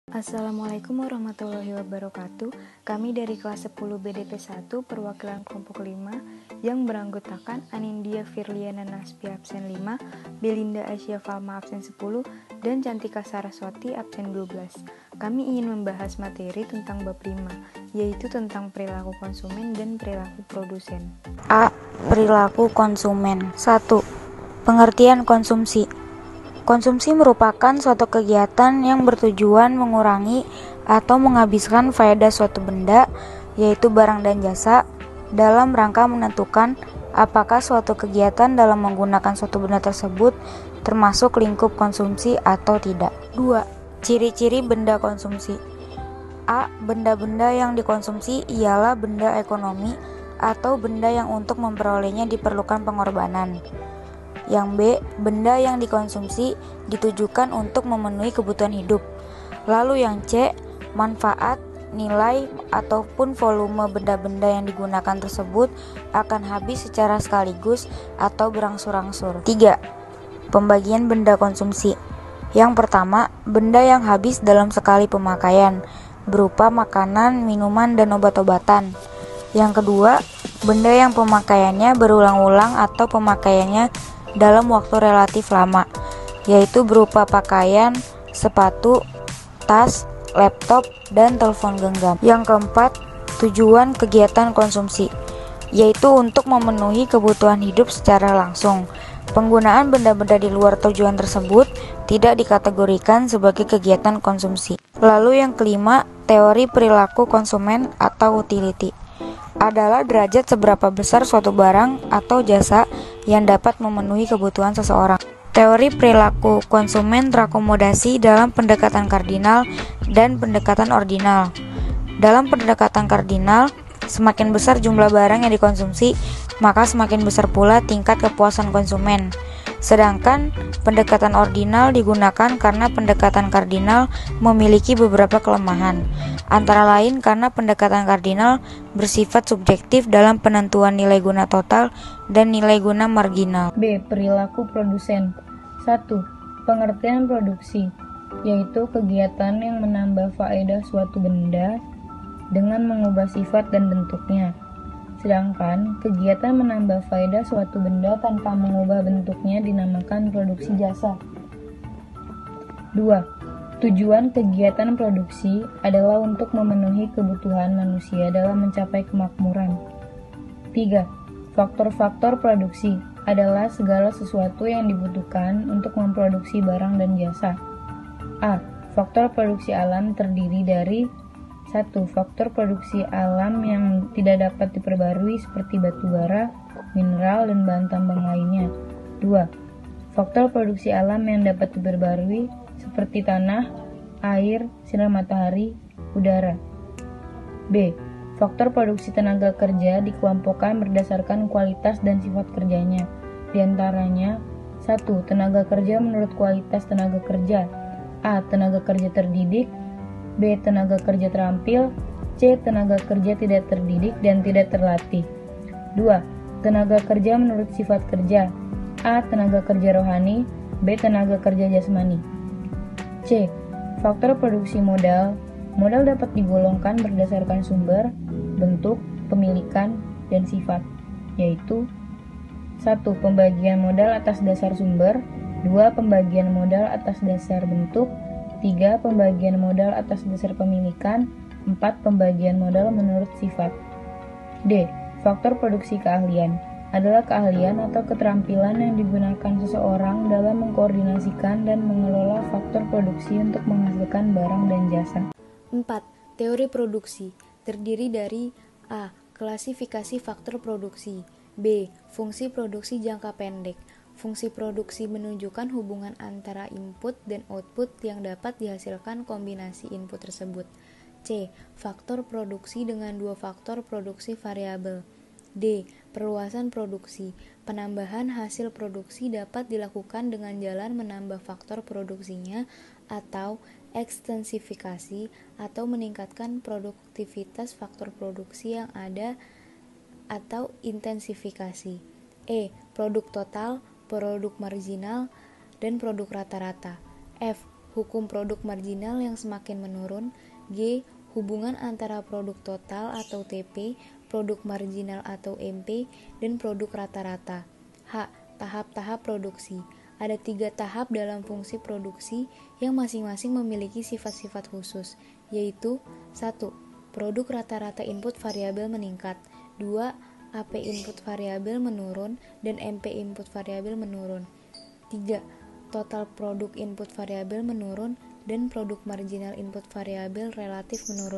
Assalamualaikum warahmatullahi wabarakatuh. Kami dari kelas 10 BDP 1 perwakilan kelompok 5 yang beranggotakan Anindya Firliana Naspi absen 5, Belinda Asia Falma absen 10, dan Cantika Saraswati absen 12. Kami ingin membahas materi tentang bab 5, yaitu tentang perilaku konsumen dan perilaku produsen. A. Perilaku konsumen. 1. Pengertian konsumsi. Konsumsi merupakan suatu kegiatan yang bertujuan mengurangi atau menghabiskan faedah suatu benda, yaitu barang dan jasa, dalam rangka menentukan apakah suatu kegiatan dalam menggunakan suatu benda tersebut termasuk lingkup konsumsi atau tidak. 2. Ciri-ciri benda konsumsi. A. Benda-benda yang dikonsumsi ialah benda ekonomi atau benda yang untuk memperolehnya diperlukan pengorbanan. Yang B. Benda yang dikonsumsi ditujukan untuk memenuhi kebutuhan hidup. Lalu yang C. Manfaat, nilai, ataupun volume benda-benda yang digunakan tersebut akan habis secara sekaligus atau berangsur-angsur. 3. Pembagian benda konsumsi. Yang pertama, benda yang habis dalam sekali pemakaian, berupa makanan, minuman, dan obat-obatan. Yang kedua, benda yang pemakaiannya berulang-ulang atau pemakaiannya dalam waktu relatif lama, yaitu berupa pakaian, sepatu, tas, laptop, dan telepon genggam. Yang keempat, tujuan kegiatan konsumsi, yaitu untuk memenuhi kebutuhan hidup secara langsung. Penggunaan benda-benda di luar tujuan tersebut tidak dikategorikan sebagai kegiatan konsumsi. Lalu yang kelima, teori perilaku konsumen atau utility adalah derajat seberapa besar suatu barang atau jasa yang dapat memenuhi kebutuhan seseorang. Teori perilaku konsumen terakomodasi dalam pendekatan kardinal dan pendekatan ordinal. Dalam pendekatan kardinal, semakin besar jumlah barang yang dikonsumsi, maka semakin besar pula tingkat kepuasan konsumen. Sedangkan pendekatan ordinal digunakan karena pendekatan kardinal memiliki beberapa kelemahan, antara lain karena pendekatan kardinal bersifat subjektif dalam penentuan nilai guna total dan nilai guna marginal. B. Perilaku produsen. 1. Pengertian produksi, yaitu kegiatan yang menambah faedah suatu benda dengan mengubah sifat dan bentuknya. Sedangkan kegiatan menambah faedah suatu benda tanpa mengubah bentuknya dinamakan produksi jasa. 2. Tujuan kegiatan produksi adalah untuk memenuhi kebutuhan manusia dalam mencapai kemakmuran. 3. Faktor-faktor produksi adalah segala sesuatu yang dibutuhkan untuk memproduksi barang dan jasa. A. Faktor produksi alam terdiri dari 1. Faktor produksi alam yang tidak dapat diperbarui seperti batu bara, mineral, dan bahan tambang lainnya. 2. Faktor produksi alam yang dapat diperbarui seperti tanah, air, sinar matahari, udara. B. Faktor produksi tenaga kerja dikelompokkan berdasarkan kualitas dan sifat kerjanya. Di antaranya 1. Tenaga kerja menurut kualitas tenaga kerja. A. Tenaga kerja terdidik. B. Tenaga kerja terampil. C. Tenaga kerja tidak terdidik dan tidak terlatih. 2. Tenaga kerja menurut sifat kerja. A. Tenaga kerja rohani. B. Tenaga kerja jasmani. C. Faktor produksi modal. Modal dapat digolongkan berdasarkan sumber, bentuk, pemilikan, dan sifat, yaitu 1. Pembagian modal atas dasar sumber. 2. Pembagian modal atas dasar bentuk. 3. Pembagian modal atas dasar pemilikan. 4. Pembagian modal menurut sifat. D. Faktor produksi keahlian adalah keahlian atau keterampilan yang digunakan seseorang dalam mengkoordinasikan dan mengelola faktor produksi untuk menghasilkan barang dan jasa. 4. Teori produksi terdiri dari A. Klasifikasi faktor produksi. B. Fungsi produksi jangka pendek. Fungsi produksi menunjukkan hubungan antara input dan output yang dapat dihasilkan kombinasi input tersebut. C. Faktor produksi dengan dua faktor produksi variabel. D. Perluasan produksi. Penambahan hasil produksi dapat dilakukan dengan jalan menambah faktor produksinya atau ekstensifikasi atau meningkatkan produktivitas faktor produksi yang ada atau intensifikasi. E. Produk total, produk marginal, dan produk rata-rata. F. hukum produk marginal yang semakin menurun. G. Hubungan antara produk total atau TP, produk marginal atau MP, dan produk rata-rata. H. Tahap-tahap produksi. Ada 3 tahap dalam fungsi produksi yang masing-masing memiliki sifat-sifat khusus, yaitu 1. Produk rata-rata input variabel meningkat. 2. AP input variabel menurun dan MP input variabel menurun. 3. Total produk input variabel menurun dan produk marginal input variabel relatif menurun.